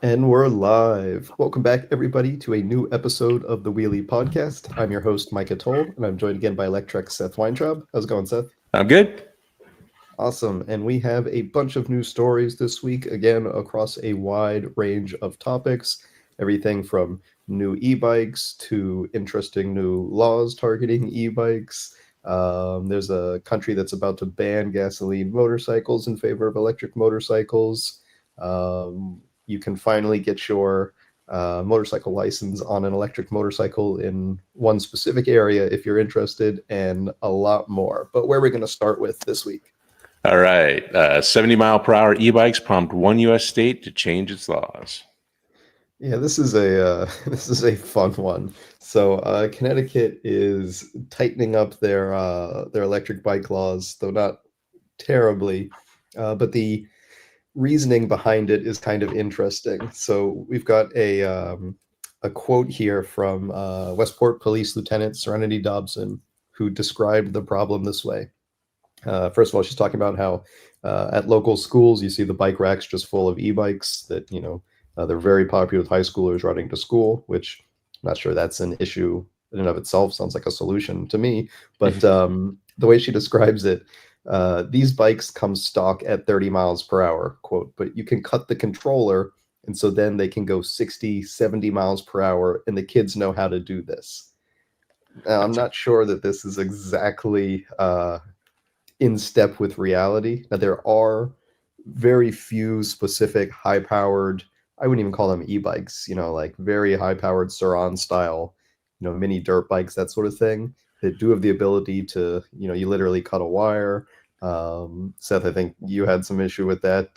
And we're live. Welcome back, everybody, to a new episode of the Wheelie Podcast. I'm your host, Micah Toll, and I'm joined again by Electrek Seth Weintraub. How's it going, Seth? I'm good. Awesome. And we have a bunch of new stories this week, again, across a wide range of topics. Everything from new e-bikes to interesting new laws targeting e-bikes. There's a country that's about to ban gasoline motorcycles in favor of electric motorcycles. You can finally get your motorcycle license on an electric motorcycle in one specific area if you're interested, and a lot more. But where are we going to start with this week? All right. 70-mile-per-hour e-bikes prompt one U.S. state to change its laws. Yeah, this is a this is a fun one. So Connecticut is tightening up their electric bike laws, though not terribly. But the reasoning behind it is kind of interesting. So we've got a quote here from Westport Police Lieutenant Serenity Dobson, who described the problem this way. First of all, she's talking about how at local schools you see the bike racks just full of e-bikes that they're very popular with high schoolers riding to school, which I'm not sure that's an issue in and of itself. Sounds like a solution to me. But the way she describes it, these bikes come stock at 30 miles per hour, quote, but you can cut the controller. And so then they can go 60, 70 miles per hour, and the kids know how to do this. Now, I'm not sure that this is exactly in step with reality. Now, there are very few specific high powered, I wouldn't even call them e-bikes, like very high powered Suran style, mini dirt bikes, that sort of thing, that do have the ability to, you literally cut a wire. Seth, I think you had some issue with that,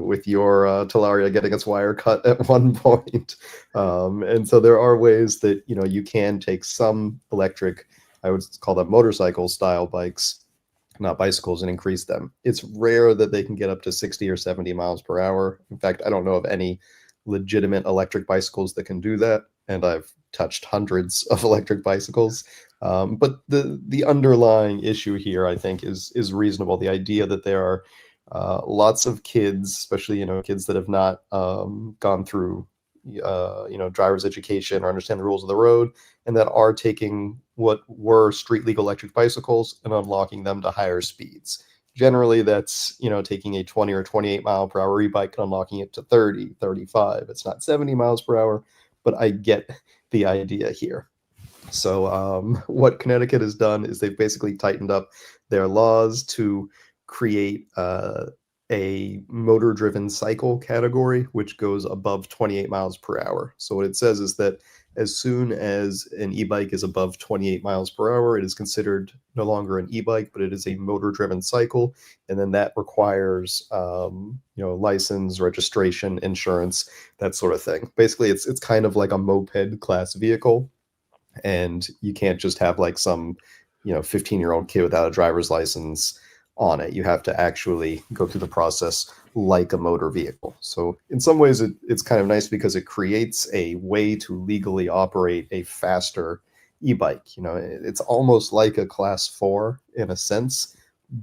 with your Talaria getting its wire cut at one point. And so there are ways that, you can take some electric, I would call them motorcycle style bikes, not bicycles, and increase them. It's rare that they can get up to 60 or 70 miles per hour. In fact, I don't know of any legitimate electric bicycles that can do that. And I've touched hundreds of electric bicycles. But the underlying issue here, I think, is reasonable. The idea that there are lots of kids, especially kids that have not gone through driver's education or understand the rules of the road, and that are taking what were street legal electric bicycles and unlocking them to higher speeds. Generally, that's taking a 20 or 28 mile per hour e-bike and unlocking it to 30, 35. It's not 70 miles per hour, but I get the idea here. So what Connecticut has done is they've basically tightened up their laws to create a motor-driven cycle category, which goes above 28 miles per hour. So what it says is that as soon as an e-bike is above 28 miles per hour, it is considered no longer an e-bike, but it is a motor-driven cycle, and then that requires license, registration, insurance, that sort of thing. Basically, it's kind of like a moped class vehicle, and you can't just have like some 15-year-old kid without a driver's license on it. You have to actually go through the process like a motor vehicle. So in some ways it's kind of nice because it creates a way to legally operate a faster e-bike. It's almost like a class 4 in a sense,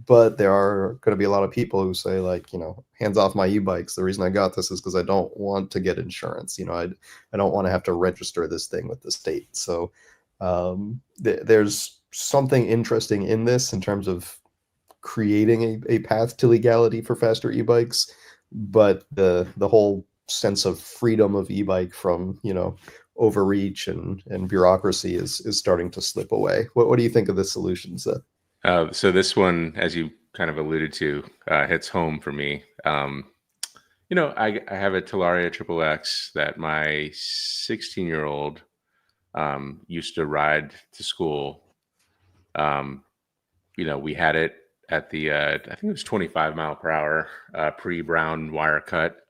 but there are going to be a lot of people who say, like, hands off my e-bikes. The reason I got this is because I don't want to get insurance. I don't want to have to register this thing with the state. So there's something interesting in this in terms of creating a path to legality for faster e-bikes, but the whole sense of freedom of e-bike from overreach and bureaucracy is starting to slip away. What do you think of the solutions? So this one, as you kind of alluded to, hits home for me. I have a Talaria Triple X that my 16-year-old used to ride to school. We had it at the I think it was 25 mile per hour pre-brown wire cut,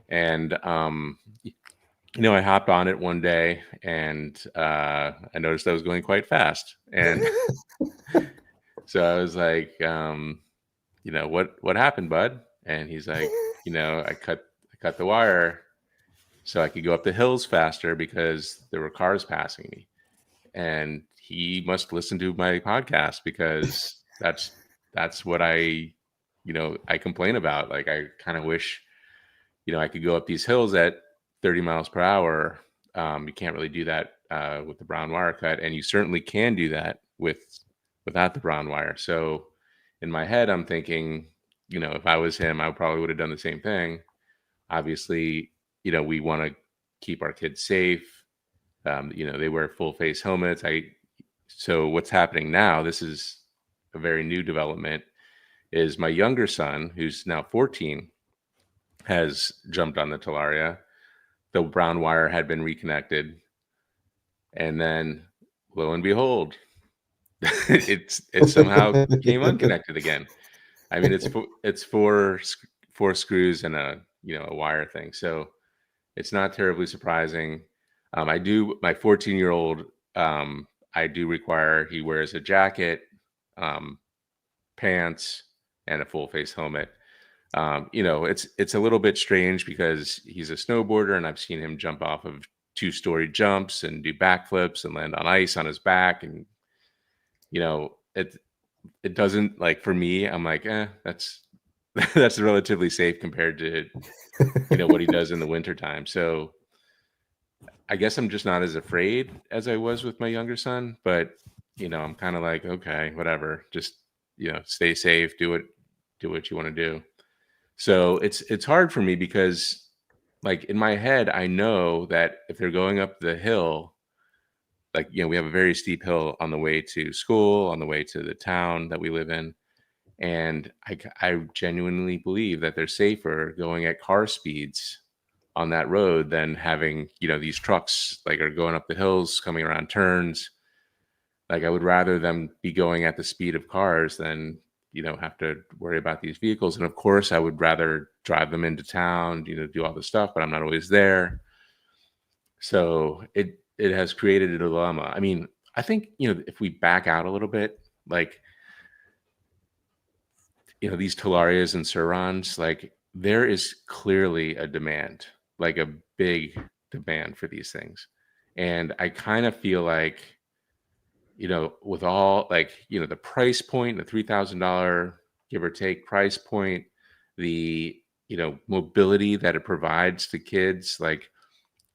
and I hopped on it one day and I noticed I was going quite fast, and so I was like, what happened, bud? And he's like, I cut the wire so I could go up the hills faster because there were cars passing me. And he must listen to my podcast because that's what I complain about. Like, I kind of wish I could go up these hills at 30 miles per hour. You can't really do that with the brown wire cut, and you certainly can do that without the brown wire. So in my head, I'm thinking, if I was him, I probably would have done the same thing. Obviously, we want to keep our kids safe. They wear full face helmets. So what's happening now, this is a very new development, is my younger son, who's now 14, has jumped on the Talaria. The brown wire had been reconnected. And then lo and behold, it somehow came unconnected again. I mean, it's four screws and a wire thing. So it's not terribly surprising. My 14-year-old, I do require he wears a jacket, pants, and a full face helmet. It's a little bit strange because he's a snowboarder, and I've seen him jump off of 2-story jumps and do backflips and land on ice on his back. And, it doesn't, like, for me, I'm like, that's, that's relatively safe compared to, what he does in the wintertime. So I guess I'm just not as afraid as I was with my younger son, but, I'm kind of like, okay, whatever, just, stay safe, do what you want to do. So it's hard for me because, like, in my head, I know that if they're going up the hill, like, we have a very steep hill on the way to school, on the way to the town that we live in. And I genuinely believe that they're safer going at car speeds on that road than having, these trucks like are going up the hills, coming around turns. Like, I would rather them be going at the speed of cars than, have to worry about these vehicles. And of course, I would rather drive them into town, do all the stuff, but I'm not always there. So it has created a dilemma. I mean, I think, if we back out a little bit, like, these Talarias and Surons, like, there is clearly a demand, like a big demand for these things. And I kind of feel like, with all, like, the price point, the $3,000 give or take price point, the, mobility that it provides to kids. Like,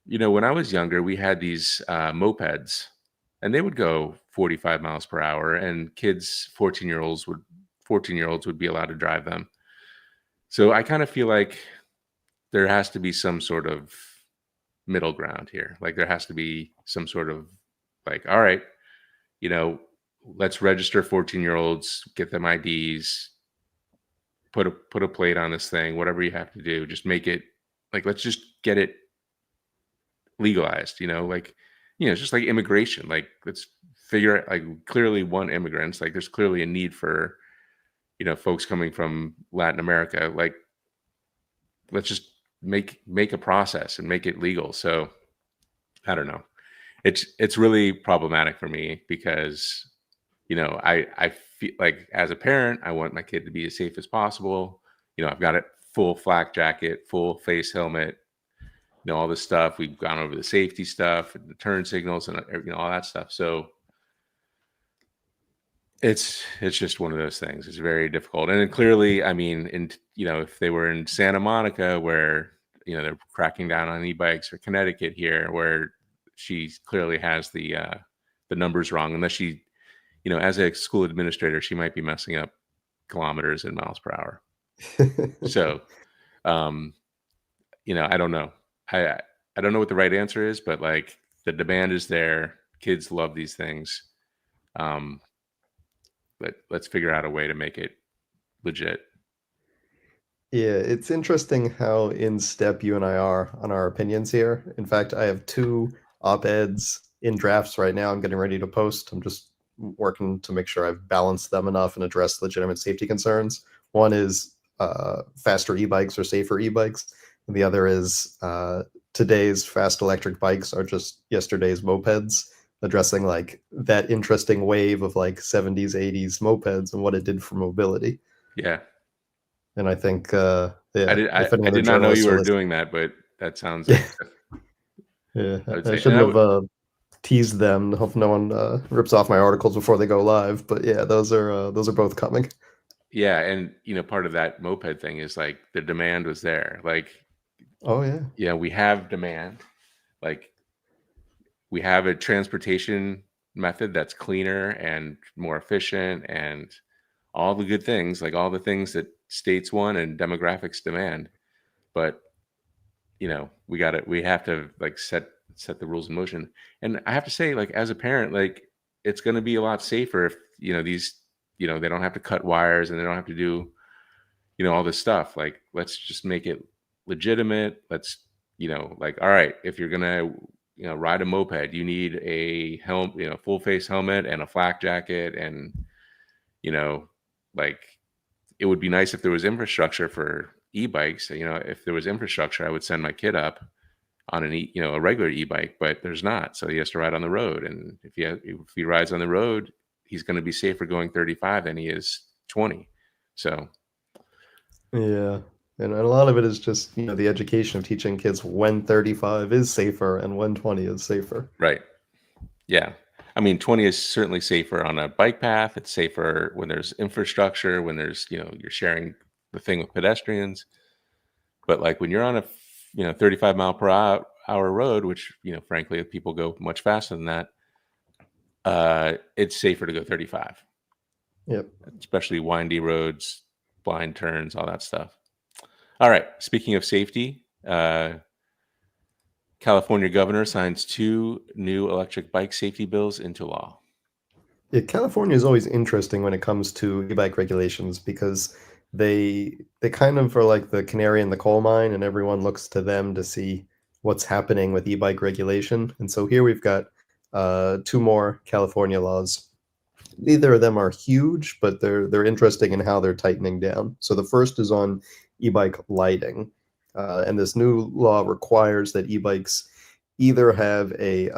when I was younger, we had these mopeds, and they would go 45 miles per hour, and kids, 14-year-olds would be allowed to drive them. So I kind of feel like there has to be some sort of middle ground here. Like, there has to be some sort of, like, all right, let's register 14-year-olds, get them IDs, put a plate on this thing, whatever you have to do, just make it, like, let's just get it legalized, like, it's just like immigration. Like, let's figure out, like, clearly want immigrants. Like, there's clearly a need for, folks coming from Latin America. Like, let's just make a process and make it legal. So I don't know. It's really problematic for me because, I feel like, as a parent, I want my kid to be as safe as possible. I've got a full flak jacket, full face helmet, all this stuff. We've gone over the safety stuff, the turn signals, and all that stuff. So it's just one of those things. It's very difficult. And then clearly, I mean, if they were in Santa Monica, where, they're cracking down on e-bikes, or Connecticut here, where she clearly has the numbers wrong, unless she, as a school administrator, she might be messing up kilometers and miles per hour. So, I don't know. I don't know what the right answer is, but, like, the demand is there. Kids love these things. But let's figure out a way to make it legit. Yeah, it's interesting how in step you and I are on our opinions here. In fact, I have two op-eds in drafts right now I'm getting ready to post. I'm just working to make sure I've balanced them enough and addressed legitimate safety concerns. One is faster e-bikes or safer e-bikes, and the other is today's fast electric bikes are just yesterday's mopeds, addressing, like, that interesting wave of, like, 70s, 80s mopeds and what it did for mobility. Yeah. And I think, I yeah, did. if any I other did not know journalists you are were listening, doing that, but that sounds yeah, like, yeah, I would I say. And shouldn't have teased them. Hope no one rips off my articles before they go live. But yeah, those are both coming. yeah, and part of that moped thing is, like, the demand was there. Like, Oh yeah. We have demand. Like, we have a transportation method that's cleaner and more efficient and all the good things, like all the things that states want and demographics demand. But we have to like set the rules in motion. And I have to say, like, as a parent, like, it's going to be a lot safer if these they don't have to cut wires and they don't have to do all this stuff. Like, let's just make it legitimate. Let's like, all right, if you're gonna ride a moped, you need a full face helmet and a flak jacket. And you know like, it would be nice if there was infrastructure for e-bikes. If there was infrastructure, I would send my kid up on a regular e-bike, but there's not. So he has to ride on the road. And if he rides on the road, he's going to be safer going 35 than he is 20. So, Yeah. And a lot of it is just, the education of teaching kids when 35 is safer and when 20 is safer. right. Yeah. I mean, 20 is certainly safer on a bike path. It's safer when there's infrastructure, when there's, you're sharing the thing with pedestrians. But like, when you're on a 35 mile per hour road, which, frankly, people go much faster than that, it's safer to go 35, Yep. especially windy roads, blind turns, all that stuff. All right. Speaking of safety, California governor signs 2 new electric bike safety bills into law. Yeah, California is always interesting when it comes to e-bike regulations because they kind of are like the canary in the coal mine, and everyone looks to them to see what's happening with e-bike regulation. And so here we've got two more California laws. Neither of them are huge, but they're interesting in how they're tightening down. So the first is on e-bike lighting, and this new law requires that e-bikes either have a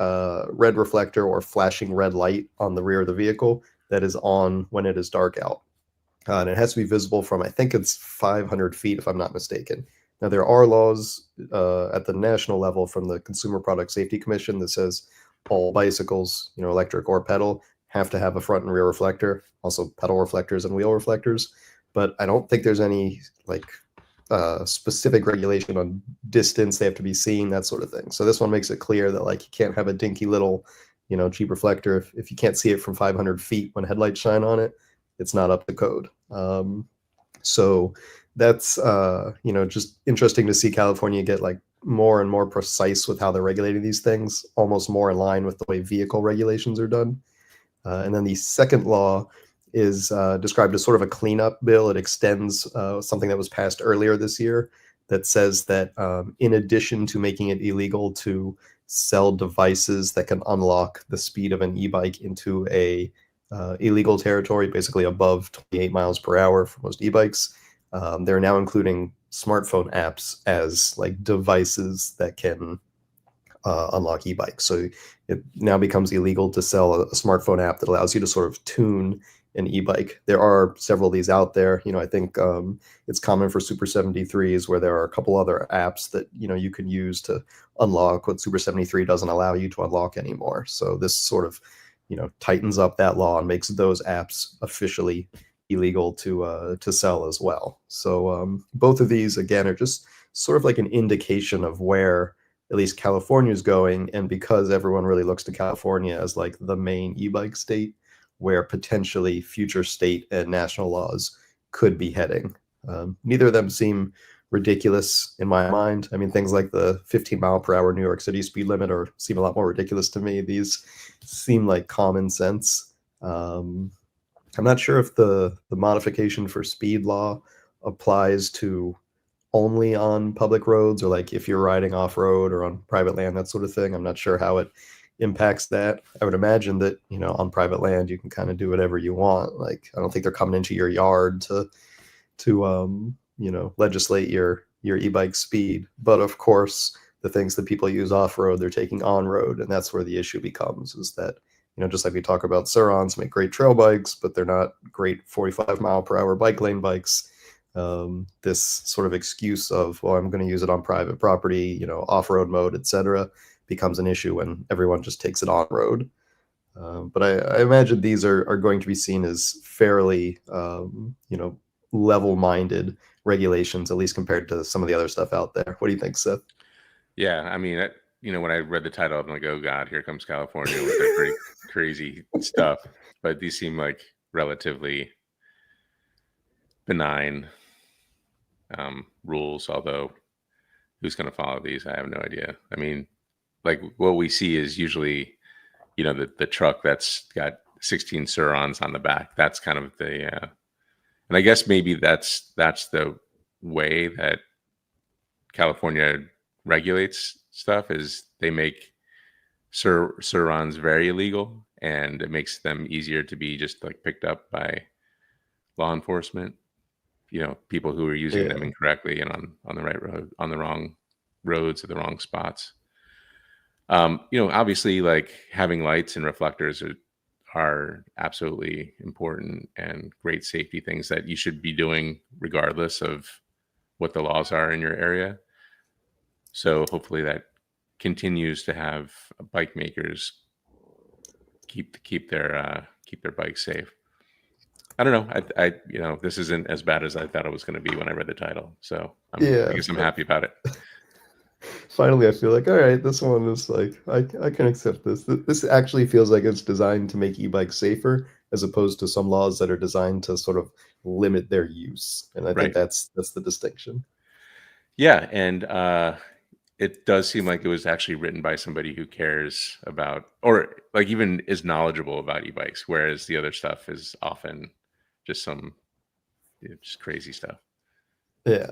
red reflector or flashing red light on the rear of the vehicle that is on when it is dark out. And it has to be visible from, I think it's 500 feet, if I'm not mistaken. Now, there are laws at the national level from the Consumer Product Safety Commission that says all bicycles, electric or pedal, have to have a front and rear reflector, also pedal reflectors and wheel reflectors. But I don't think there's any like specific regulation on distance they have to be seen, that sort of thing. So this one makes it clear that like you can't have a dinky little, cheap reflector if you can't see it from 500 feet when headlights shine on it. It's not up to code. So that's just interesting to see California get like more and more precise with how they're regulating these things, almost more in line with the way vehicle regulations are done. And then the second law is described as sort of a cleanup bill. It extends something that was passed earlier this year that says that in addition to making it illegal to sell devices that can unlock the speed of an e-bike into a illegal territory, basically above 28 miles per hour for most e-bikes, they're now including smartphone apps as like devices that can unlock e-bikes. So it now becomes illegal to sell a smartphone app that allows you to sort of tune an e-bike. There are several of these out there. I think it's common for Super 73s where there are a couple other apps that you can use to unlock what Super 73 doesn't allow you to unlock anymore. So this sort of tightens up that law and makes those apps officially illegal to sell as well. So both of these again are just sort of like an indication of where at least California is going, and because everyone really looks to California as like the main e-bike state, where potentially future state and national laws could be heading. Neither of them seem ridiculous in my mind. I mean, things like the 15 mile per hour New York City speed limit seem a lot more ridiculous to me. These seem like common sense. I'm not sure if the modification for speed law applies to only on public roads or like if you're riding off road or on private land, that sort of thing. I'm not sure how it impacts that. I would imagine that, on private land, you can kind of do whatever you want. Like, I don't think they're coming into your yard to legislate your e-bike speed. But of course, the things that people use off road, they're taking on road. And that's where the issue becomes is that, just like we talk about Surons make great trail bikes, but they're not great 45 mile per hour bike lane bikes. This sort of excuse of, well, I'm going to use it on private property, off-road mode, etc., becomes an issue when everyone just takes it on road. But I imagine these are going to be seen as fairly, level-minded regulations, at least compared to some of the other stuff out there. What do you think, Seth? Yeah, I mean, when I read the title, I'm like, oh God, here comes California with their crazy stuff. But these seem like relatively benign rules, although who's going to follow these? I have no idea. I mean, like what we see is usually, the truck that's got 16 surons on the back. That's kind of and I guess maybe that's the way that California regulates stuff is they make surons very illegal, and it makes them easier to be just like picked up by law enforcement. People who are using them Yeah. incorrectly and on the right road, on the wrong roads at the wrong spots. Obviously, like having lights and reflectors are absolutely important and great safety things that you should be doing regardless of what the laws are in your area. So hopefully that continues to have bike makers keep their bikes safe. I don't know. This isn't as bad as I thought it was going to be when I read the title. So I Yeah. guess I'm happy about it. Finally, I feel like, all right, this one is like, I can accept this. This actually feels like it's designed to make e-bikes safer, as opposed to some laws that are designed to sort of limit their use. And I think Right. that's the distinction. Yeah. And it does seem like it was actually written by somebody who cares about, or like even is knowledgeable about e-bikes, whereas the other stuff is often just some just crazy stuff. Yeah.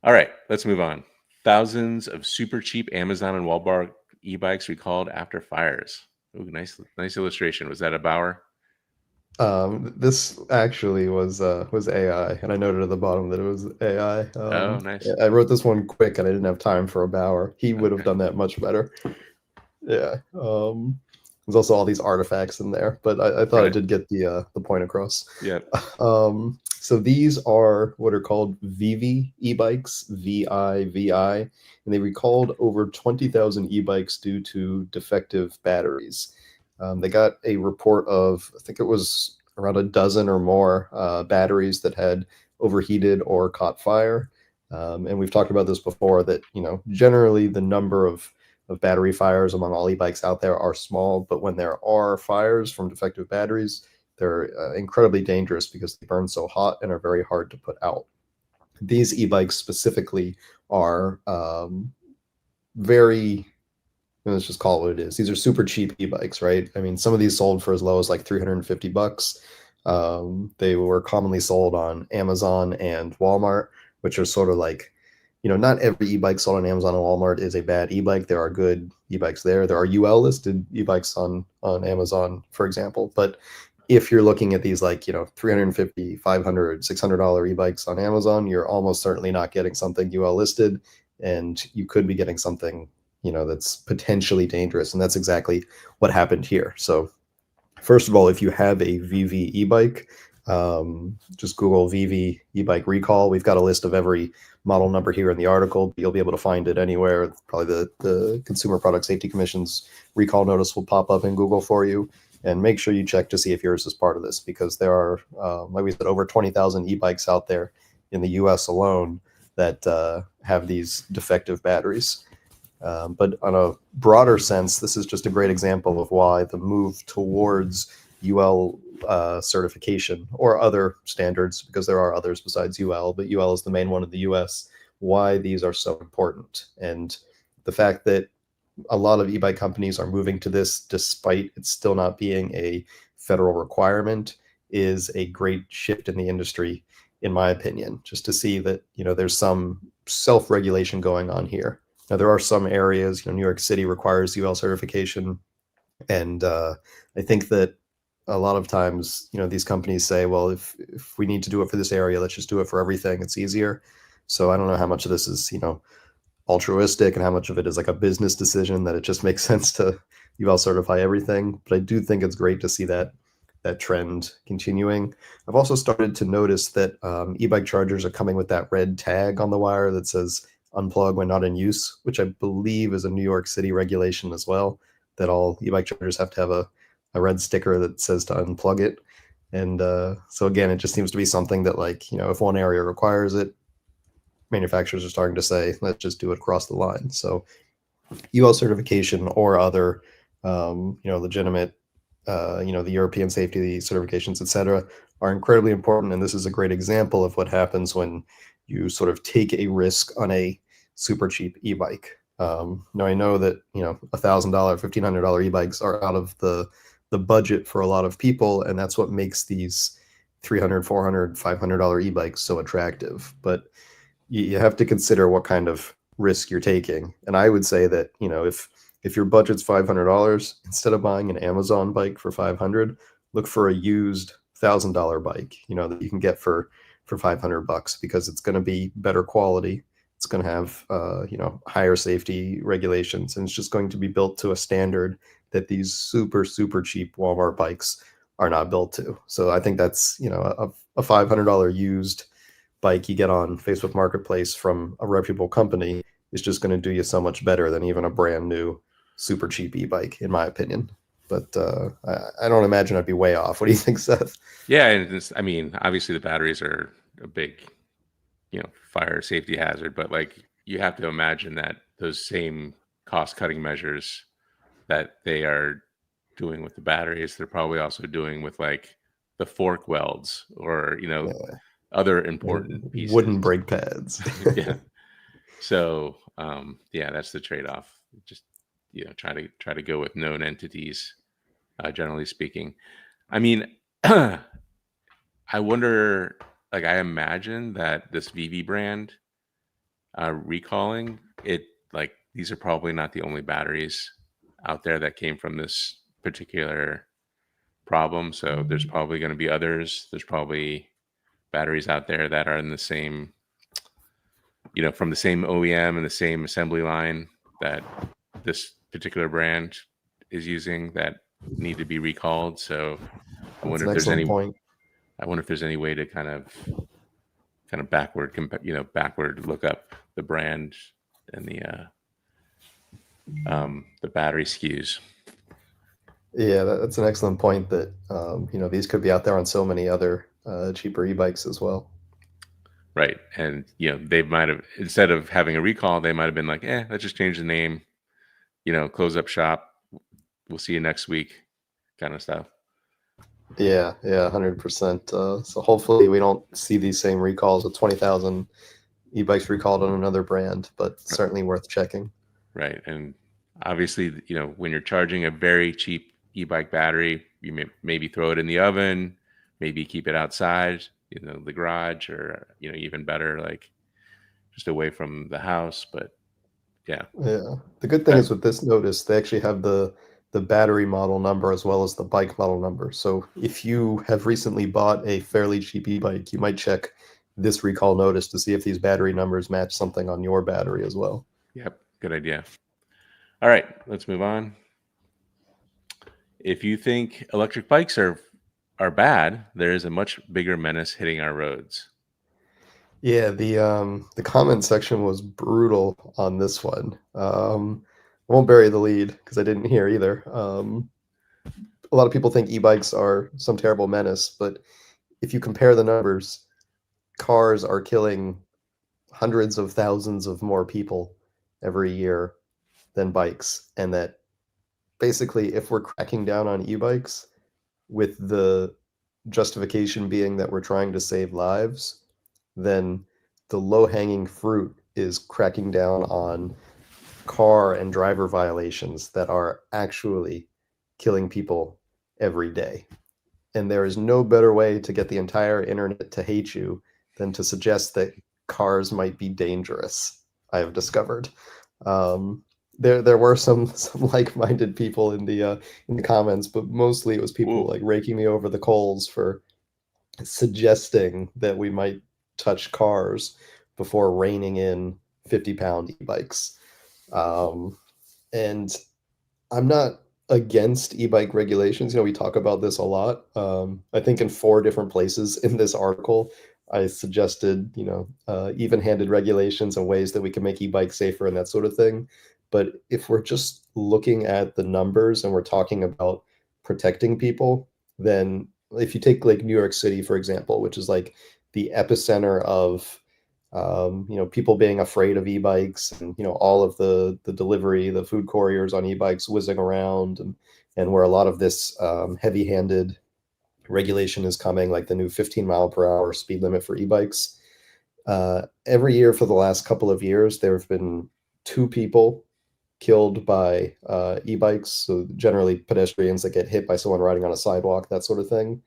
All right, let's move on. Thousands of super cheap Amazon and Walmart e-bikes recalled after fires. Ooh, nice illustration. Was that a Bauer? This actually was AI, and I noted at the bottom that it was AI. Oh, nice. I wrote this one quick, and I didn't have time for a Bauer. He would have Okay. done that much better. Yeah. There's also all these artifacts in there, but I thought I Right. did get the point across. Yeah. So these are what are called VV e-bikes, VIVI, and they recalled over 20,000 e-bikes due to defective batteries. They got a report of, I think it was around a dozen or more batteries that had overheated or caught fire. And we've talked about this before that, generally the number of battery fires among all e-bikes out there are small, but when there are fires from defective batteries, they're incredibly dangerous because they burn so hot and are very hard to put out. These e-bikes specifically are very, let's just call it what it is. These are super cheap e-bikes, right? I mean, some of these sold for as low as like $350. They were commonly sold on Amazon and Walmart, which are sort of like, not every e-bike sold on Amazon and Walmart is a bad e-bike. There are good e-bikes there. There are UL listed e-bikes on Amazon, for example. But if you're looking at these like, 350, 500, $600 e-bikes on Amazon, you're almost certainly not getting something UL listed, and you could be getting something, that's potentially dangerous. And that's exactly what happened here. So first of all, if you have a VV e-bike, just Google VV e-bike recall. We've got a list of every model number here in the article. You'll be able to find it anywhere. Probably the Consumer Product Safety Commission's recall notice will pop up in Google for you. And make sure you check to see if yours is part of this, because there are, like we said, over 20,000 e-bikes out there in the US alone that have these defective batteries. But on a broader sense, this is just a great example of why the move towards UL certification or other standards, because there are others besides UL, but UL is the main one in the US, why these are so important. And the fact that a lot of e-bike companies are moving to this despite it still not being a federal requirement is a great shift in the industry, in my opinion, just to see that, there's some self-regulation going on here. Now, there are some areas, New York City requires UL certification. And I think that a lot of times, these companies say, well, if we need to do it for this area, let's just do it for everything. It's easier. So I don't know how much of this is, altruistic and how much of it is like a business decision that it just makes sense to UL certify everything. But I do think it's great to see that trend continuing. I've also started to notice that e-bike chargers are coming with that red tag on the wire that says unplug when not in use, which I believe is a New York City regulation as well, that all e-bike chargers have to have a red sticker that says to unplug it. And so again, it just seems to be something that, like, if one area requires it, manufacturers are starting to say, let's just do it across the line. So UL certification or other, legitimate, the European safety certifications, etc., are incredibly important. And this is a great example of what happens when you sort of take a risk on a super cheap e-bike. Now I know that $1,000, $1,500 e-bikes are out of the budget for a lot of people, and that's what makes these 300, 400, $500 e-bikes so attractive. But you have to consider what kind of risk you're taking. And I would say that, if your budget's $500, instead of buying an Amazon bike for 500, look for a used $1,000 bike, that you can get for $500, because it's going to be better quality. It's going to have, higher safety regulations, and it's just going to be built to a standard that these super, super cheap Walmart bikes are not built to. So I think that's, a $500 used bike you get on Facebook Marketplace from a reputable company is just going to do you so much better than even a brand new, super cheap e-bike, in my opinion. But I don't imagine I'd be way off. What do you think, Seth? Yeah, and I mean, obviously the batteries are a big, fire safety hazard, but like you have to imagine that those same cost-cutting measures that they are doing with the batteries, they're probably also doing with like the fork welds or, Yeah, other important wooden pieces. brake pads. Yeah. So, yeah, that's the trade-off. Just, try to go with known entities, generally speaking. I mean, I wonder, like, I imagine that this VV brand recalling it, like, these are probably not the only batteries out there that came from this particular problem. So there's probably going to be others. There's probably batteries out there that are in the same, from the same OEM and the same assembly line that this particular brand is using that need to be recalled. So I That's wonder an if there's excellent any point. I wonder if there's any way to kind of backward backward look up the brand and the battery SKUs. Yeah, that's an excellent point, that these could be out there on so many other cheaper e-bikes as well. Right. And they might have, instead of having a recall, they might have been like, let's just change the name, close up shop. We'll see you next week, kind of stuff. Yeah, 100%. So hopefully we don't see these same recalls with 20,000 e-bikes recalled on another brand, but certainly worth checking. Right. And obviously, when you're charging a very cheap e-bike battery, you maybe throw it in the oven, maybe keep it outside, the garage, or, even better, like just away from the house. But yeah, Yeah. The good thing that, is, with this notice, they actually have the battery model number as well as the bike model number. So if you have recently bought a fairly cheap e-bike, you might check this recall notice to see if these battery numbers match something on your battery as well. yep, good idea. All right, let's move on. If you think electric bikes are bad, there is a much bigger menace hitting our roads. Yeah, the comment section was brutal on this one. I won't bury the lead because I didn't hear either. A lot of people think e-bikes are some terrible menace, but if you compare the numbers, cars are killing hundreds of thousands of more people every year than bikes, and that basically, if we're cracking down on e-bikes with the justification being that we're trying to save lives, then the low-hanging fruit is cracking down on car and driver violations that are actually killing people every day. And there is no better way to get the entire internet to hate you than to suggest that cars might be dangerous. I have discovered. There were some like-minded people in the comments, but mostly it was people Whoa. like raking me over the coals for suggesting that we might touch cars before reining in 50-pound e-bikes. Um, and I'm not against e-bike regulations. We talk about this a lot. I think in 4 different places in this article, I suggested, even-handed regulations and ways that we can make e-bikes safer and that sort of thing. But if we're just looking at the numbers and we're talking about protecting people, then if you take like New York City, for example, which is like the epicenter of people being afraid of e-bikes, and all of the delivery, the food couriers on e-bikes whizzing around, and where a lot of this heavy-handed regulation is coming, like the new 15-mile-per-hour speed limit for e-bikes. Every year for the last couple of years, there have been two people killed by e-bikes, so generally pedestrians that get hit by someone riding on a sidewalk, that sort of thing.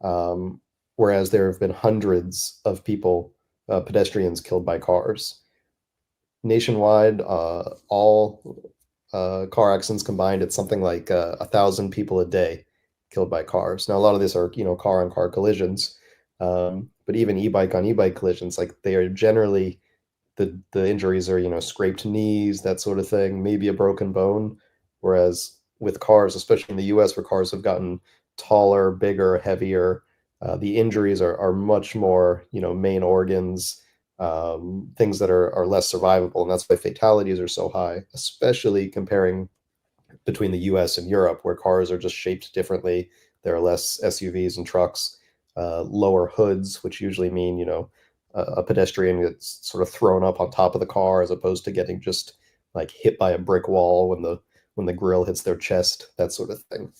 Um, Whereas there have been hundreds of people, pedestrians killed by cars. Nationwide, all car accidents combined, it's something like 1,000 people a day killed by cars. Now, a lot of this are, car on car collisions, but even e-bike on e-bike collisions, like they are generally the injuries are, scraped knees, that sort of thing, maybe a broken bone. Whereas with cars, especially in the US, where cars have gotten taller, bigger, heavier, the injuries are much more, main organs, things that are less survivable. And that's why fatalities are so high, especially comparing between the US and Europe, where cars are just shaped differently. There are less SUVs and trucks, lower hoods, which usually mean, a pedestrian gets sort of thrown up on top of the car as opposed to getting just like hit by a brick wall when the grill hits their chest, that sort of thing.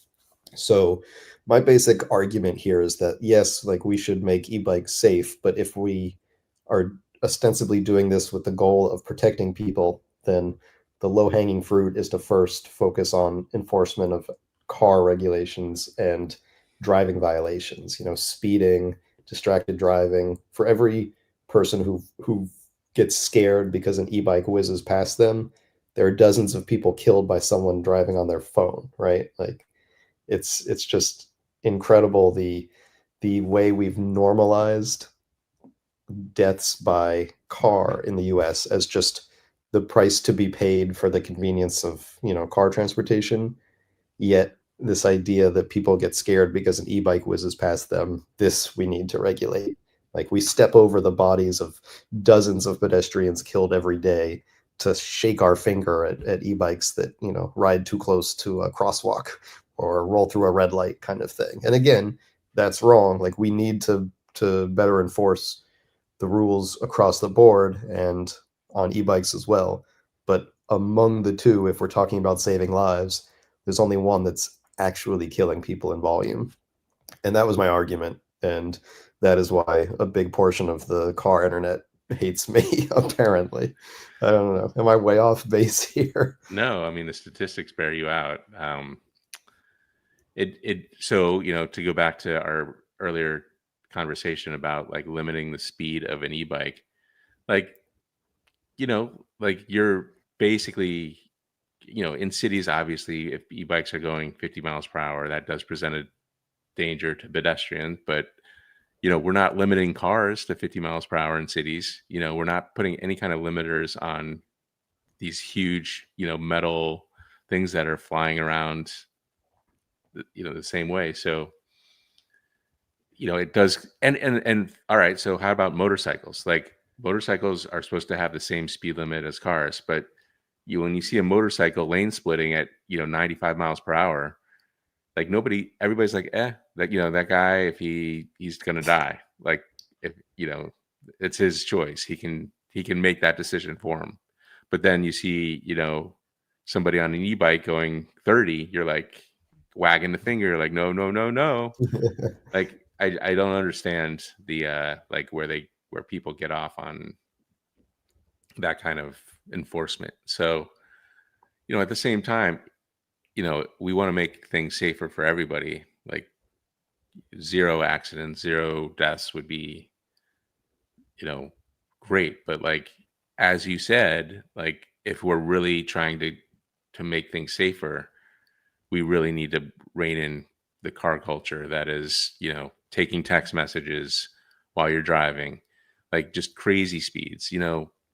So my basic argument here is that yes, like we should make e-bikes safe, but if we are ostensibly doing this with the goal of protecting people, then the low-hanging fruit is to first focus on enforcement of car regulations and driving violations, speeding, distracted driving. For every person who gets scared because an e-bike whizzes past them, there are dozens of people killed by someone driving on their phone, right? Like it's just incredible the way we've normalized deaths by car in the US as just the price to be paid for the convenience of, car transportation. Yet this idea that people get scared because an e-bike whizzes past them, this we need to regulate. Like we step over the bodies of dozens of pedestrians killed every day to shake our finger at e-bikes that, ride too close to a crosswalk or roll through a red light kind of thing. And again, that's wrong. Like we need to better enforce the rules across the board and on e-bikes as well. But among the two, if we're talking about saving lives, there's only one that's actually killing people in volume. And that was my argument. And that is why a big portion of the car internet hates me, apparently. I don't know. Am I way off base here? No, I mean the statistics bear you out. So to go back to our earlier conversation about like limiting the speed of an e-bike, like like you're basically in cities, obviously, if e-bikes are going 50 miles per hour, that does present a danger to pedestrians. But we're not limiting cars to 50 miles per hour in cities. We're not putting any kind of limiters on these huge metal things that are flying around the same way. So it does. And all right, so how about motorcycles? Like motorcycles are supposed to have the same speed limit as cars, but when you see a motorcycle lane splitting at 95 miles per hour, like everybody's like, that that guy, if he's gonna die, like if it's his choice, he can make that decision for him. But then you see somebody on an e-bike going 30, you're like wagging the finger, like no, no, no, no. Like I don't understand the like where people get off on that kind of enforcement. So at the same time, we want to make things safer for everybody. Like zero accidents, zero deaths would be, you know, great. But like as you said, like if we're really trying to make things safer, we really need to rein in the car culture that is, taking text messages while you're driving, like just crazy speeds.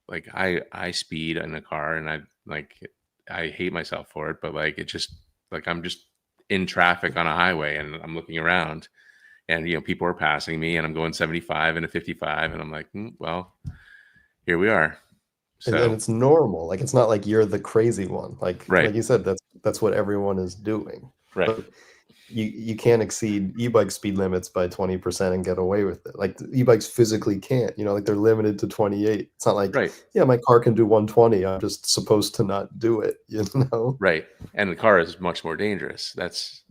Like I speed in a car and I hate myself for it, but like it just like I'm just in traffic on a highway and I'm looking around and people are passing me and I'm going 75 and a 55 and I'm like, well, here we are. And So it's normal. Like it's not like you're the crazy one. Like right, you said, that's what everyone is doing. right. But you can't exceed e-bike speed limits by 20% and get away with it. Like e-bikes physically can't, like they're limited to 28. It's not like, Right. yeah, my car can do 120. I'm just supposed to not do it, you know? Right. And the car is much more dangerous. That's,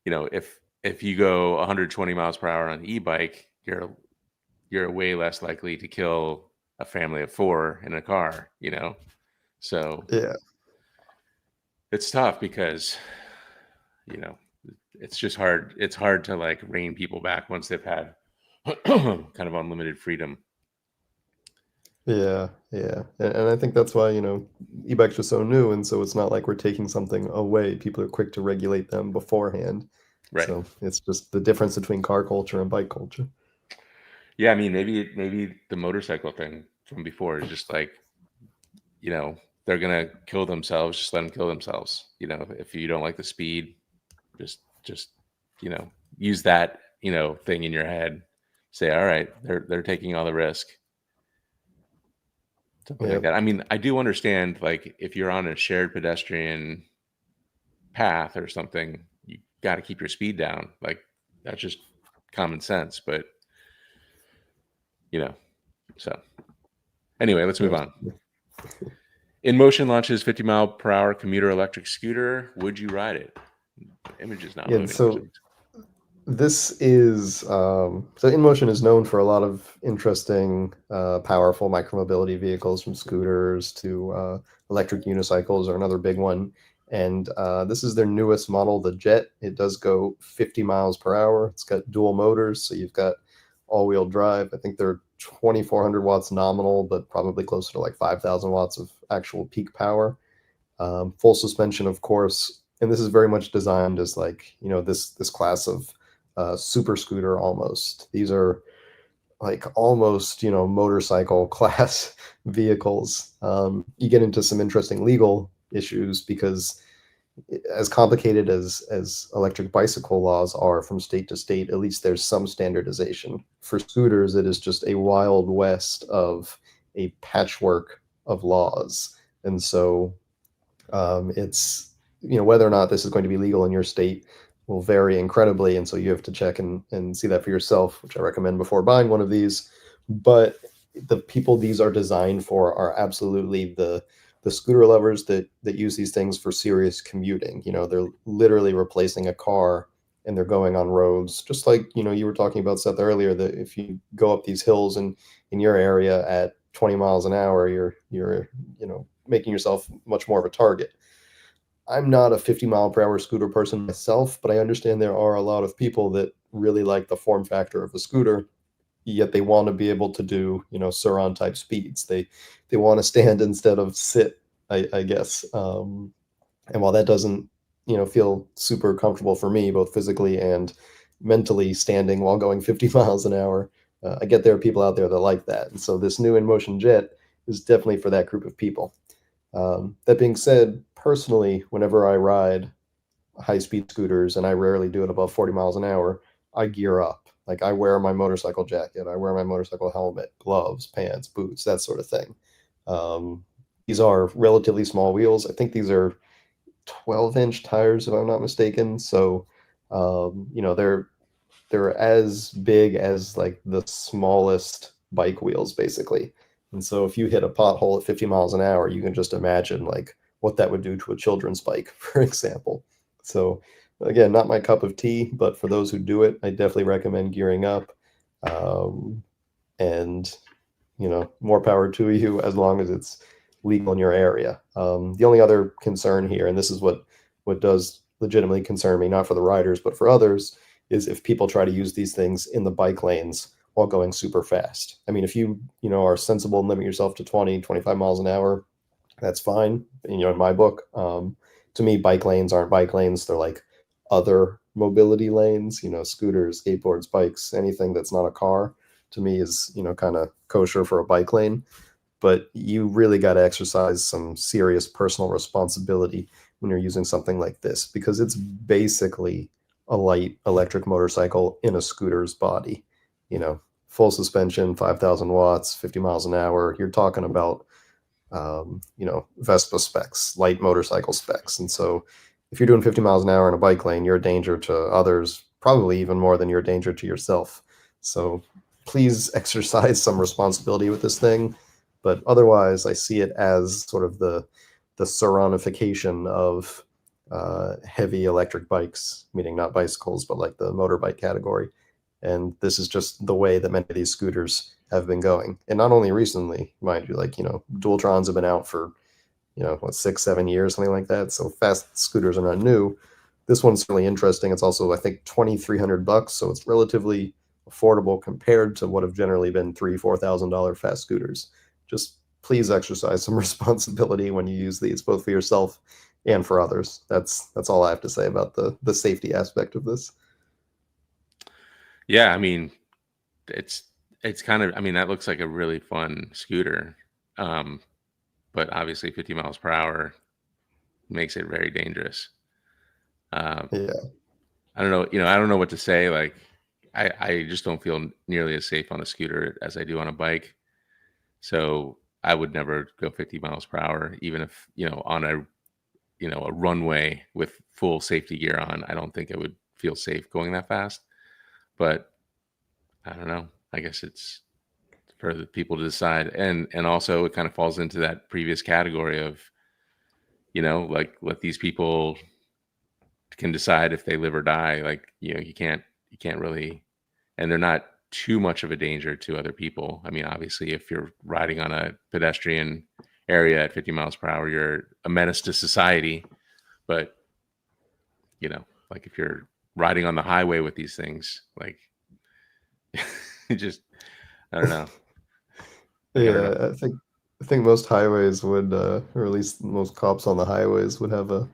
if you go 120 miles per hour on an e-bike, you're way less likely to kill a family of 4 in a car, So Yeah. it's tough because, you know, it's just hard. It's hard to like rein people back once they've had kind of unlimited freedom. Yeah, yeah. And I think that's why, e-bikes are so new, and so it's not like we're taking something away. People are quick to regulate them beforehand. Right. So it's just the difference between car culture and bike culture. Yeah. I mean, maybe the motorcycle thing from before is just like, they're going to kill themselves. Just let them kill themselves. If you don't like the speed, just, use that, thing in your head. Say, all right, they're taking all the risk. Something like Yep. that. I mean, I do understand, like, if you're on a shared pedestrian path or something, you got to keep your speed down. Like, that's just common sense. But, so anyway, let's move Yeah. on. Inmotion launches 50-mile-per-hour commuter electric scooter. Would you ride it? The image is not Yeah. loading. So this is so Inmotion is known for a lot of interesting, powerful micromobility vehicles, from scooters to electric unicycles are another big one. And this is their newest model, the Jet. It does go 50 miles per hour. It's got dual motors, so you've got all-wheel drive. I think they're 2,400 watts nominal, but probably closer to like 5,000 watts of actual peak power. Full suspension, of course, and this is very much designed as like this class of super scooter almost. These are like almost motorcycle class vehicles. You get into some interesting legal issues because as complicated as electric bicycle laws are from state to state, at least there's some standardization. For scooters, it is just a wild west of a patchwork of laws, and so it's whether or not this is going to be legal in your state will vary incredibly, and so you have to check and see that for yourself, which I recommend before buying one of these. But the people these are designed for are absolutely the scooter lovers that use these things for serious commuting. They're literally replacing a car, and they're going on roads just like you were talking about, Seth, earlier, that if you go up these hills in your area at 20 miles an hour, you're making yourself much more of a target. I'm not a 50-mile-per-hour scooter person myself, but I understand there are a lot of people that really like the form factor of a scooter, yet they want to be able to do, Sur-Ron type speeds. They want to stand instead of sit, I guess. And while that doesn't, feel super comfortable for me, both physically and mentally, standing while going 50 miles an hour, I get there are people out there that like that. And so this new InMotion Jet is definitely for that group of people. That being said, personally, whenever I ride high speed scooters, and I rarely do it above 40 miles an hour, I gear up. Like I wear my motorcycle jacket, I wear my motorcycle helmet, gloves, pants, boots, that sort of thing. These are relatively small wheels. I think these are 12-inch tires, if I'm not mistaken. So, they're as big as like the smallest bike wheels, basically. And so if you hit a pothole at 50 miles an hour, you can just imagine like what that would do to a children's bike, for example. So again, not my cup of tea, but for those who do it, I definitely recommend gearing up. Um, and more power to you as long as it's legal in your area. The only other concern here, and this is what does legitimately concern me, not for the riders but for others, is if people try to use these things in the bike lanes while going super fast. I mean, if are sensible and limit yourself to 20, 25 miles an hour, that's fine. In my book, to me, bike lanes aren't bike lanes. They're like other mobility lanes. Scooters, skateboards, bikes, anything that's not a car, to me is kind of kosher for a bike lane. But you really got to exercise some serious personal responsibility when you're using something like this, because it's basically a light electric motorcycle in a scooter's body. Full suspension, 5,000 watts, 50 miles an hour. You're talking about Vespa specs, light motorcycle specs. And so if you're doing 50 miles an hour in a bike lane, you're a danger to others, probably even more than you're a danger to yourself. So please exercise some responsibility with this thing. But otherwise, I see it as sort of the Suronification of heavy electric bikes, meaning not bicycles, but like the motorbike category. And this is just the way that many of these scooters have been going. And not only recently, mind you, like, Dualtrons have been out for, what, 6, 7 years, something like that. So fast scooters are not new. This one's really interesting. It's also, I think, $2,300, so it's relatively affordable compared to what have generally been $3,000, $4,000 fast scooters. Just please exercise some responsibility when you use these, both for yourself and for others. That's all I have to say about the safety aspect of this. Yeah, I mean, it's kind of, I mean, that looks like a really fun scooter. But obviously 50 miles per hour makes it very dangerous. Uh, Yeah. I don't know, I don't know what to say. Like, I just don't feel nearly as safe on a scooter as I do on a bike. So I would never go 50 miles per hour, even if, on a runway with full safety gear on. I don't think I would feel safe going that fast. But I don't know. I guess it's for the people to decide. And also it kind of falls into that previous category of, like, let these people can decide if they live or die. Like, you can't really, and they're not too much of a danger to other people. I mean, obviously if you're riding on a pedestrian area at 50 miles per hour, you're a menace to society. But, like, if you're riding on the highway with these things, like, it just, I don't know. Like, I don't know. Yeah, I think most highways would, or at least most cops on the highways would have a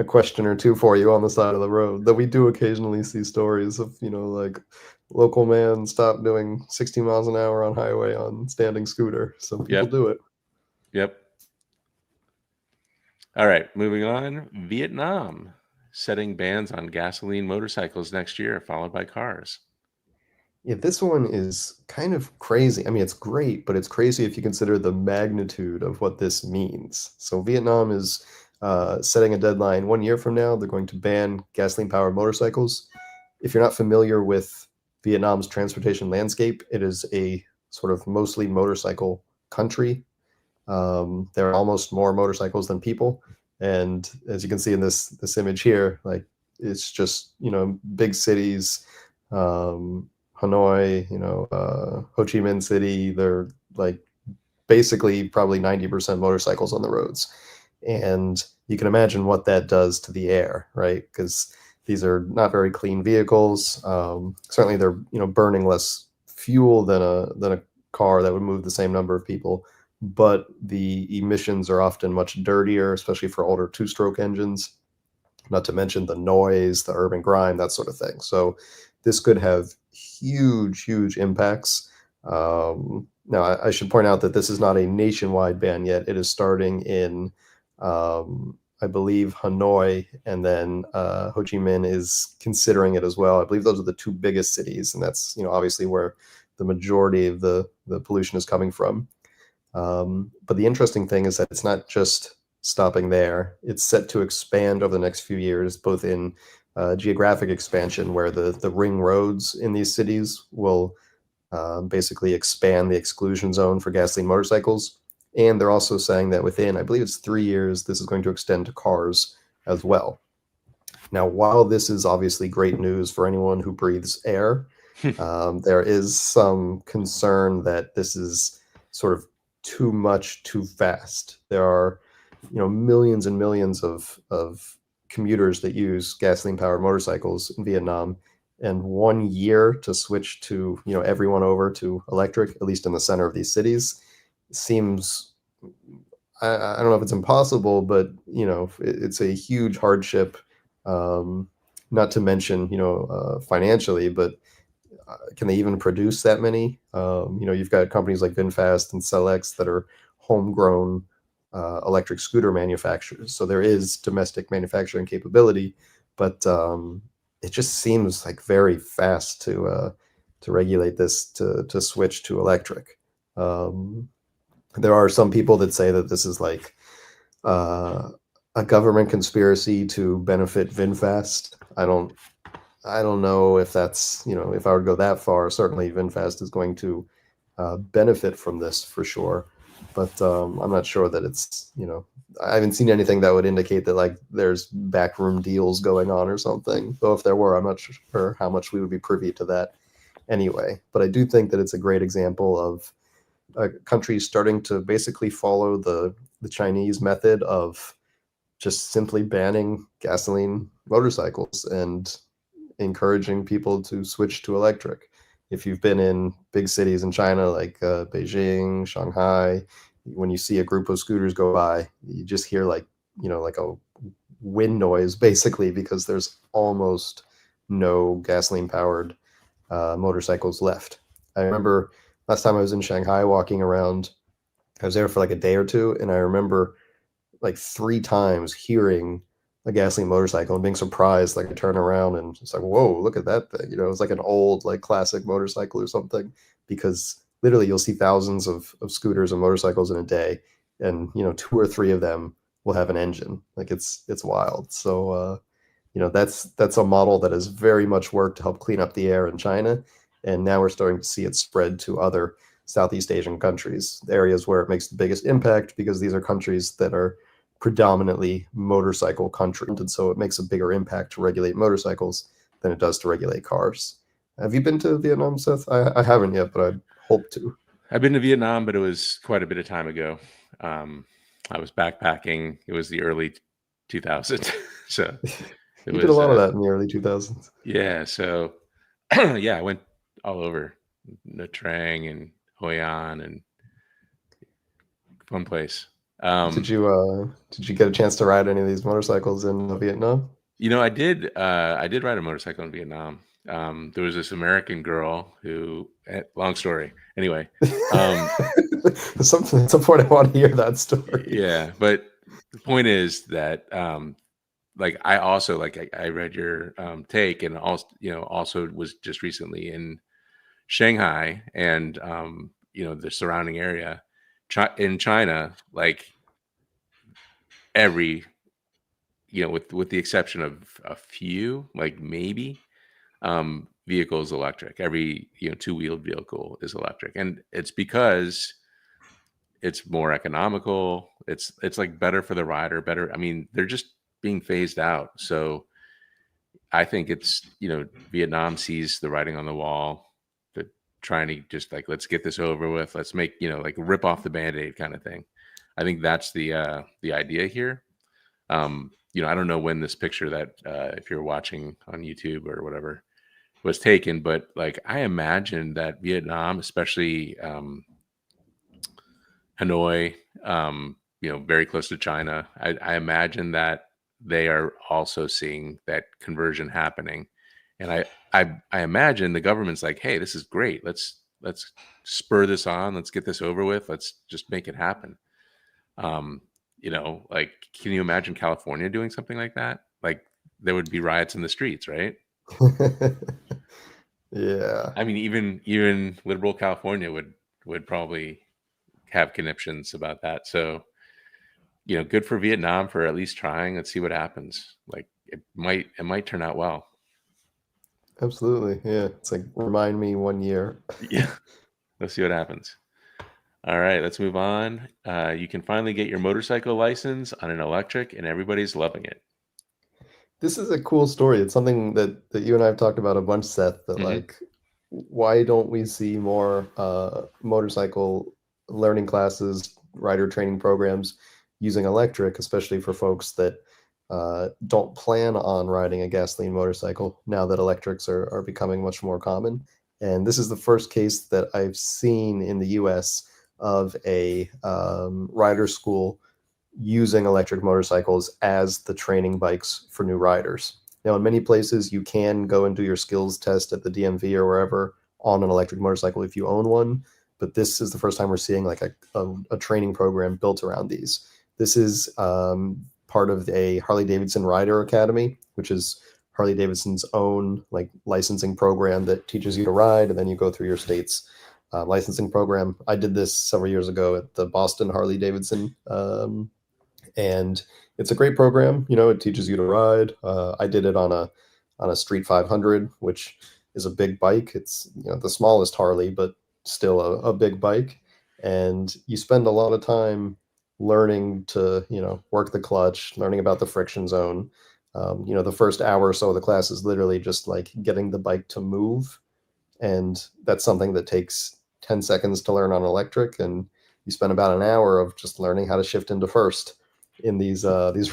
question or two for you on the side of the road. That we do occasionally see stories of, like, local man stopped doing 60 miles an hour on highway on standing scooter. So people Yep. do it. Yep. All right. Moving on. Vietnam setting bans on gasoline motorcycles next year, followed by cars. Yeah, this one is kind of crazy. I mean, it's great, but it's crazy if you consider the magnitude of what this means. So Vietnam is setting a deadline 1 year from now. They're going to ban gasoline-powered motorcycles. If you're not familiar with Vietnam's transportation landscape, it is a sort of mostly motorcycle country. There are almost more motorcycles than people, and as you can see in this image here, like, it's just, big cities, Hanoi, Ho Chi Minh City. They're like basically probably 90% motorcycles on the roads, and you can imagine what that does to the air, right? Because these are not very clean vehicles. Certainly, they're burning less fuel than a car that would move the same number of people, but the emissions are often much dirtier, especially for older two-stroke engines. Not to mention the noise, the urban grime, that sort of thing. So this could have huge, huge impacts. Now, I should point out that this is not a nationwide ban yet. It is starting in, I believe, Hanoi, and then Ho Chi Minh is considering it as well. I believe those are the two biggest cities, and that's, obviously where the majority of the pollution is coming from. But the interesting thing is that it's not just stopping there. It's set to expand over the next few years, both in geographic expansion, where the ring roads in these cities will basically expand the exclusion zone for gasoline motorcycles. And they're also saying that within, I believe it's 3 years, this is going to extend to cars as well. Now, while this is obviously great news for anyone who breathes air, there is some concern that this is sort of too much too fast. There are, millions and millions of commuters that use gasoline powered motorcycles in Vietnam, and 1 year to switch to, everyone over to electric, at least in the center of these cities, seems, I don't know if it's impossible, but it's a huge hardship. Not to mention, financially, but can they even produce that many? You've got companies like VinFast and Celex that are homegrown electric scooter manufacturers. So there is domestic manufacturing capability, but it just seems like very fast to regulate this to switch to electric. There are some people that say that this is like uh, a government conspiracy to benefit VinFast. I don't know if that's, if I would go that far. Certainly, VinFast is going to benefit from this for sure, but I'm not sure that it's, I haven't seen anything that would indicate that like there's backroom deals going on or something. Though if there were, I'm not sure how much we would be privy to that anyway. But I do think that it's a great example of countries starting to basically follow the Chinese method of just simply banning gasoline motorcycles and encouraging people to switch to electric. If you've been in big cities in China like Beijing, Shanghai, when you see a group of scooters go by, you just hear like, like a wind noise basically because there's almost no gasoline powered motorcycles left. I remember last time I was in Shanghai walking around, I was there for like a day or two, and I remember like three times hearing a gasoline motorcycle and being surprised. Like I turn around and it's like, whoa, look at that thing. It was like an old, like classic motorcycle or something, because literally you'll see thousands of scooters and motorcycles in a day. And, two or three of them will have an engine. Like it's wild. So, that's a model that has very much worked to help clean up the air in China. And now we're starting to see it spread to other Southeast Asian countries, areas where it makes the biggest impact because these are countries that are predominantly motorcycle countries. And so it makes a bigger impact to regulate motorcycles than it does to regulate cars. Have you been to Vietnam, Seth? I haven't yet, but I hope to. I've been to Vietnam, but it was quite a bit of time ago. I was backpacking. It was the early 2000s, so it You did a was lot of that in the early 2000s. yeah. So yeah, I went all over Nha Trang and Hoi An and fun place. Did you get a chance to ride any of these motorcycles in Vietnam? I did ride a motorcycle in Vietnam. There was this American girl who, long story. Anyway, At some point I want to hear that story. yeah, but the point is that, like, I also like I read your take, and also, also was just recently in Shanghai and the surrounding area. In China, like every with the exception of a few, like maybe vehicles electric. Every two-wheeled vehicle is electric, and it's because it's more economical. It's like better for the rider, better. I mean, they're just being phased out. So I think it's Vietnam sees the writing on the wall. They're trying to just like, let's get this over with. Let's make like rip off the band-aid kind of thing. I think that's the idea here. I don't know when this picture that if you're watching on YouTube or whatever was taken, but like I imagine that Vietnam, especially Hanoi, very close to China, I imagine that they are also seeing that conversion happening, and I imagine the government's like, hey, this is great. Let's spur this on. Let's get this over with. Let's just make it happen. Like, can you imagine California doing something like that? Like, there would be riots in the streets, right? Yeah, I mean, even liberal California would probably have conniptions about that. So, good for Vietnam for at least trying. Let's see what happens. Like, it might turn out well. absolutely. Yeah, it's like remind me 1 year. Yeah, let's see what happens. All right, let's move on. You can finally get your motorcycle license on an Electrek, and everybody's loving it. This is a cool story. It's something that you and I have talked about a bunch, Seth, that Hmm. like why don't we see more motorcycle learning classes, rider training programs using electric, especially for folks that don't plan on riding a gasoline motorcycle now that electrics are becoming much more common. And this is the first case that I've seen in the US of a rider school using electric motorcycles as the training bikes for new riders. Now, in many places, you can go and do your skills test at the DMV or wherever on an electric motorcycle if you own one. But this is the first time we're seeing like a training program built around these. This is part of a Harley Davidson Rider Academy, which is Harley Davidson's own like licensing program that teaches you to ride, and then you go through your state's licensing program. I did this several years ago at the Boston Harley Davidson and it's a great program. You know, it teaches you to ride. I did it on a Street 500, which is a big bike. It's, you know, the smallest Harley, but still a big bike. And you spend a lot of time learning to, you know, work the clutch, learning about the friction zone. You know, the first hour or so of the class is literally just like getting the bike to move, and that's something that takes 10 seconds to learn on electric, and you spend about an hour of just learning how to shift into first in these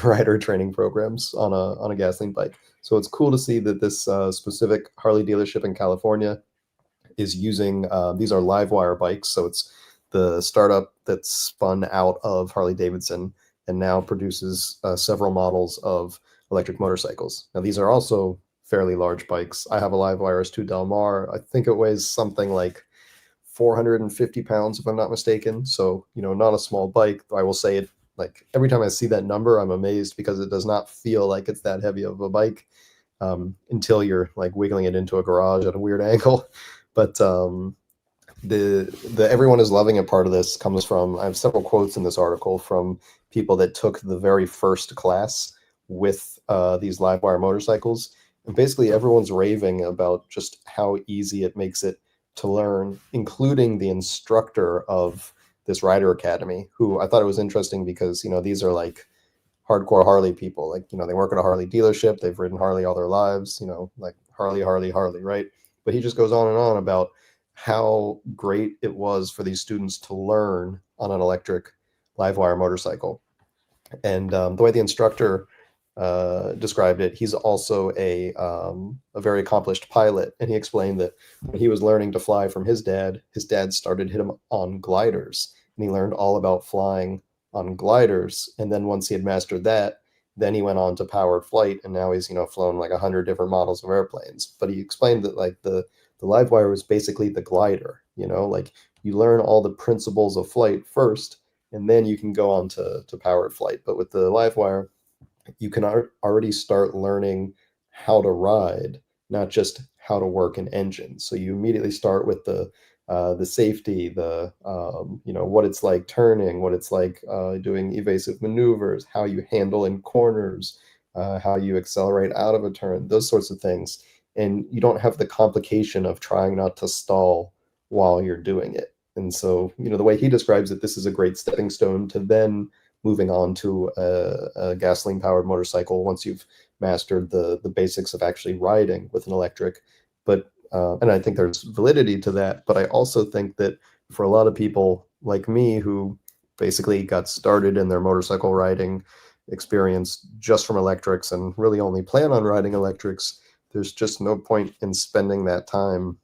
rider training programs on a gasoline bike. So it's cool to see that this specific Harley dealership in California is using these are live wire bikes. So it's the startup that's spun out of Harley Davidson and now produces several models of electric motorcycles. Now these are also fairly large bikes. I have a live wire S2 Del Mar. I think it weighs something like 450 pounds, if I'm not mistaken. So, you know, not a small bike. I will say it, like, every time I see that number, I'm amazed because it does not feel like it's that heavy of a bike until you're like wiggling it into a garage at a weird angle. But the everyone is loving it part of this comes from, I have several quotes in this article from people that took the very first class with these live wire motorcycles, and basically everyone's raving about just how easy it makes it to learn, including the instructor of this rider academy, who I thought it was interesting because, you know, these are like hardcore Harley people. Like, you know, they work at a Harley dealership, they've ridden Harley all their lives, you know, like Harley, Harley, Harley, right? But he just goes on and on about how great it was for these students to learn on an electric live wire motorcycle. And the way the instructor described it, he's also a very accomplished pilot, and he explained that when he was learning to fly from his dad started him on gliders, and he learned all about flying on gliders. And then once he had mastered that, then he went on to powered flight, and now he's, you know, flown like 100 different models of airplanes. But he explained that like the live wire was basically the glider. You know, like you learn all the principles of flight first, and then you can go on to powered flight. But with the live wire, you can already start learning how to ride, not just how to work an engine. So you immediately start with the safety, the you know, what it's like turning, what it's like doing evasive maneuvers, how you handle in corners, how you accelerate out of a turn, those sorts of things. And you don't have the complication of trying not to stall while you're doing it. And so, you know, the way he describes it, this is a great stepping stone to then moving on to a gasoline powered motorcycle once you've mastered the basics of actually riding with an electric. But and I think there's validity to that. But I also think that for a lot of people like me who basically got started in their motorcycle riding experience just from electrics and really only plan on riding electrics, there's just no point in spending that time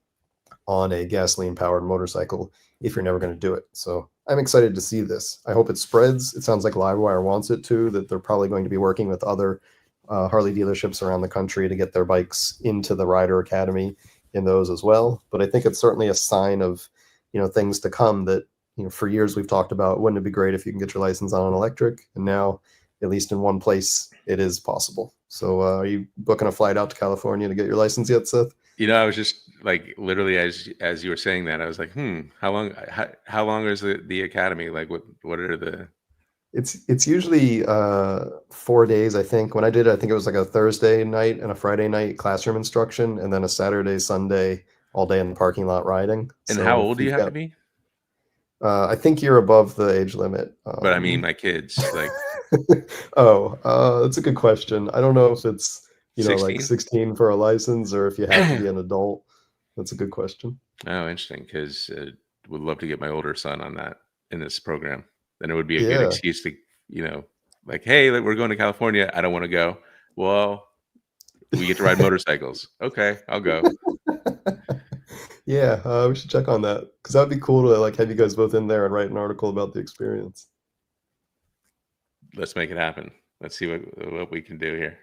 on a gasoline powered motorcycle if you're never going to do it. So I'm excited to see this. I hope it spreads. It sounds like Livewire wants it to, that they're probably going to be working with other Harley dealerships around the country to get their bikes into the Rider Academy in those as well. But I think it's certainly a sign of, you know, things to come that, you know, for years we've talked about, wouldn't it be great if you can get your license on an electric? And now, at least in one place, it is possible. So are you booking a flight out to California to get your license yet, Seth? You know, I was just like literally as you were saying that, I was like, how long is the academy? Like what are the It's usually 4 days, I think. When I did it, I think it was like a Thursday night and a Friday night classroom instruction, and then a Saturday, Sunday, all day in the parking lot riding. and how So old if do you you've have to got, be? I think you're above the age limit. But I mean my kids, like Oh, that's a good question. I don't know if it's, you know, like 16? 16 for a license or if you have to be an adult. That's a good question. Oh, interesting. Because would love to get my older son on that in this program. Then it would be a good Yeah. excuse to, you know, like, hey, like, we're going to California. I don't want to go. Well, we get to ride motorcycles. Okay, I'll go. Yeah, we should check on that because that'd be cool to like have you guys both in there and write an article about the experience. Let's make it happen. Let's see what we can do here.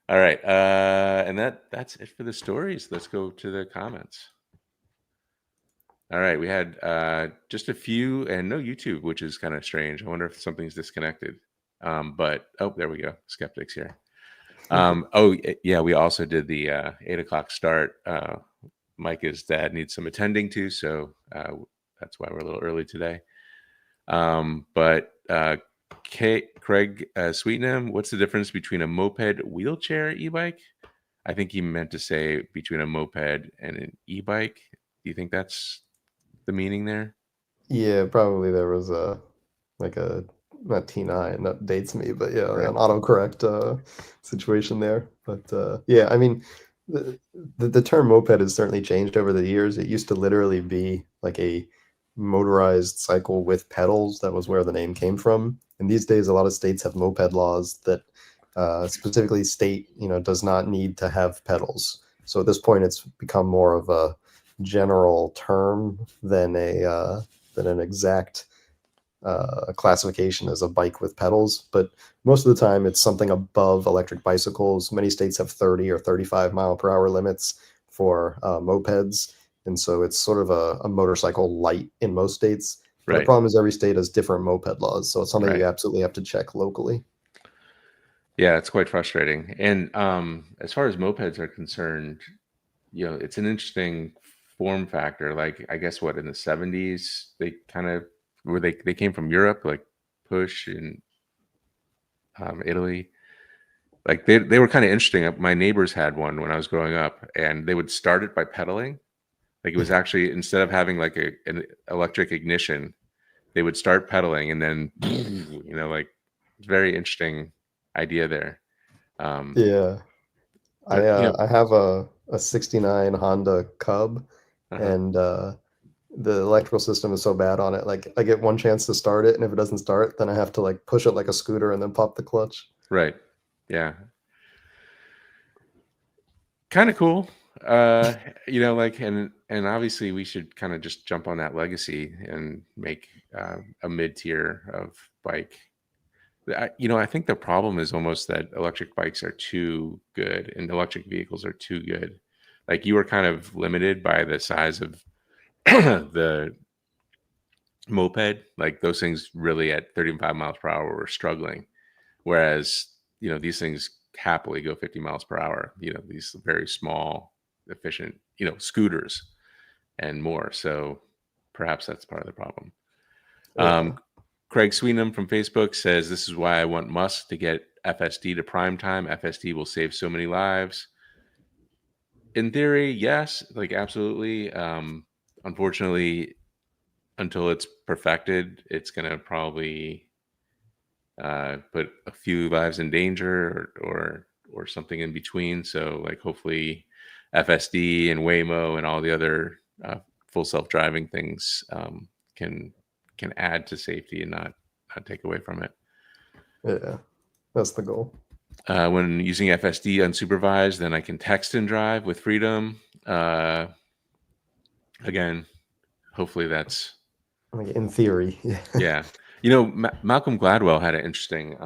All right, and that's it for the stories. Let's go to the comments. All right, we had just a few and no YouTube, which is kind of strange. I wonder if something's disconnected. But oh, there we go. Skeptics here. Yeah, we also did the 8 o'clock start. Micah's dad needs some attending to, so that's why we're a little early today. But Craig Sweetnam, what's the difference between a moped, wheelchair, e-bike? I think he meant to say between a moped and an e-bike. Do you think that's the meaning there? Yeah, probably there was a like a not T9 that dates me, but yeah, Right. an autocorrect situation there. But yeah, I mean, the, the term moped has certainly changed over the years. It used to literally be like a motorized cycle with pedals. That was where the name came from. And these days, a lot of states have moped laws that specifically state, does not need to have pedals. So at this point, it's become more of a general term than an exact classification as a bike with pedals, but most of the time it's something above electric bicycles. Many states have 30 or 35 mile per hour limits for mopeds, and so it's sort of a motorcycle light in most states. But the Right. problem is every state has different moped laws, so it's something Right. you absolutely have to check locally. Yeah, it's quite frustrating. And as far as mopeds are concerned, it's an interesting form factor. Like, I guess what in the 70s they kind of they came from Europe, like Push and Italy. Like they were kind of interesting. My neighbors had one when I was growing up, and they would start it by pedaling. Like it was actually, instead of having like an electric ignition, they would start pedaling and then like it's very interesting idea there. Um, Yeah, but I have a '69 Honda Cub, uh-huh. and the electrical system is so bad on it. Like I get one chance to start it, and if it doesn't start, then I have to like push it like a scooter and then pop the clutch. Right. Yeah. Kind of cool. Like and obviously we should kind of just jump on that legacy and make a mid-tier of bike. I think the problem is almost that electric bikes are too good and electric vehicles are too good. Like you were kind of limited by the size of the moped. Like those things really at 35 miles per hour were struggling. Whereas, these things happily go 50 miles per hour, these very small, efficient, scooters and more. So perhaps that's part of the problem. Yeah. Craig Sweenham from Facebook says, this is why I want Musk to get FSD to prime time. FSD will save so many lives. In theory, yes, like absolutely. Unfortunately, until it's perfected, it's going to probably put a few lives in danger or something in between. So like hopefully FSD and Waymo and all the other full self-driving things can add to safety and not take away from it. Yeah. That's the goal. When using FSD unsupervised, then I can text and drive with freedom. Again, hopefully that's Like in theory. Yeah. yeah. Malcolm Gladwell had an interesting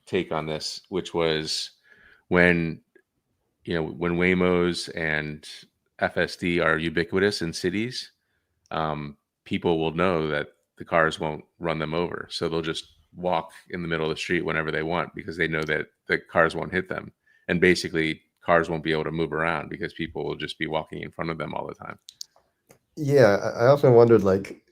take on this, which was when when Waymos and FSD are ubiquitous in cities, people will know that the cars won't run them over. So they'll just walk in the middle of the street whenever they want because they know that the cars won't hit them. And basically, cars won't be able to move around because people will just be walking in front of them all the time. Yeah, I often wondered like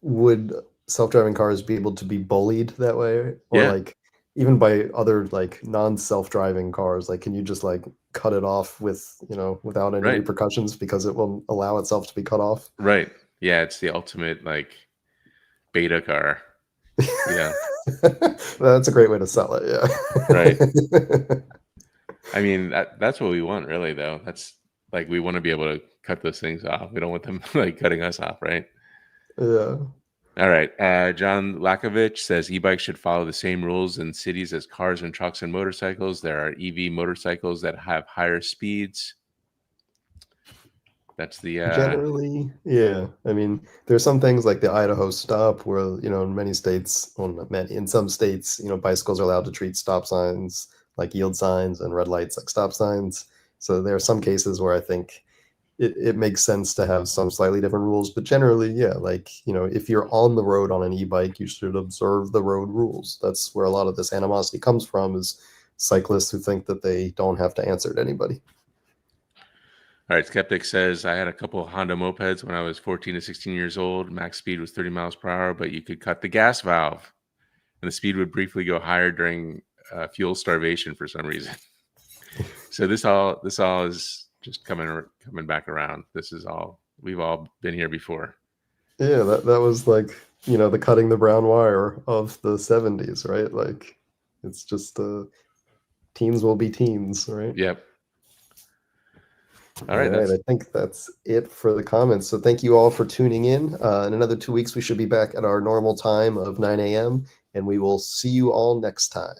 would self-driving cars be able to be bullied that way, or Yeah, like even by other like non-self-driving cars, like can you just like cut it off without any right, repercussions because it will allow itself to be cut off? right. Yeah, it's the ultimate like beta car. Yeah, That's a great way to sell it, right. yeah. I mean, that's what we want, really, though. That's like we want to be able to cut those things off. We don't want them like cutting us off, right? Yeah. All right. John Lakovich says e-bikes should follow the same rules in cities as cars and trucks and motorcycles. There are EV motorcycles that have higher speeds. That's the Generally, yeah. I mean, there's some things like the Idaho stop where, in many states, well, not many, in some states, bicycles are allowed to treat stop signs like yield signs and red lights like stop signs. So there are some cases where I think it makes sense to have some slightly different rules, but generally, yeah, like, if you're on the road on an e-bike, you should observe the road rules. That's where a lot of this animosity comes from, is cyclists who think that they don't have to answer to anybody. all right. Skeptic says I had a couple of Honda mopeds when I was 14 to 16 years old. Max speed was 30 miles per hour, but you could cut the gas valve. and the speed would briefly go higher during fuel starvation for some reason. So this all is just coming back around. This is all, we've all been here before. Yeah, that was like, the cutting the brown wire of the 70s, right? Like, it's just teens will be teens, right? Yep. All right, I think that's it for the comments. So thank you all for tuning in. In another 2 weeks, we should be back at our normal time of 9 a.m., and we will see you all next time.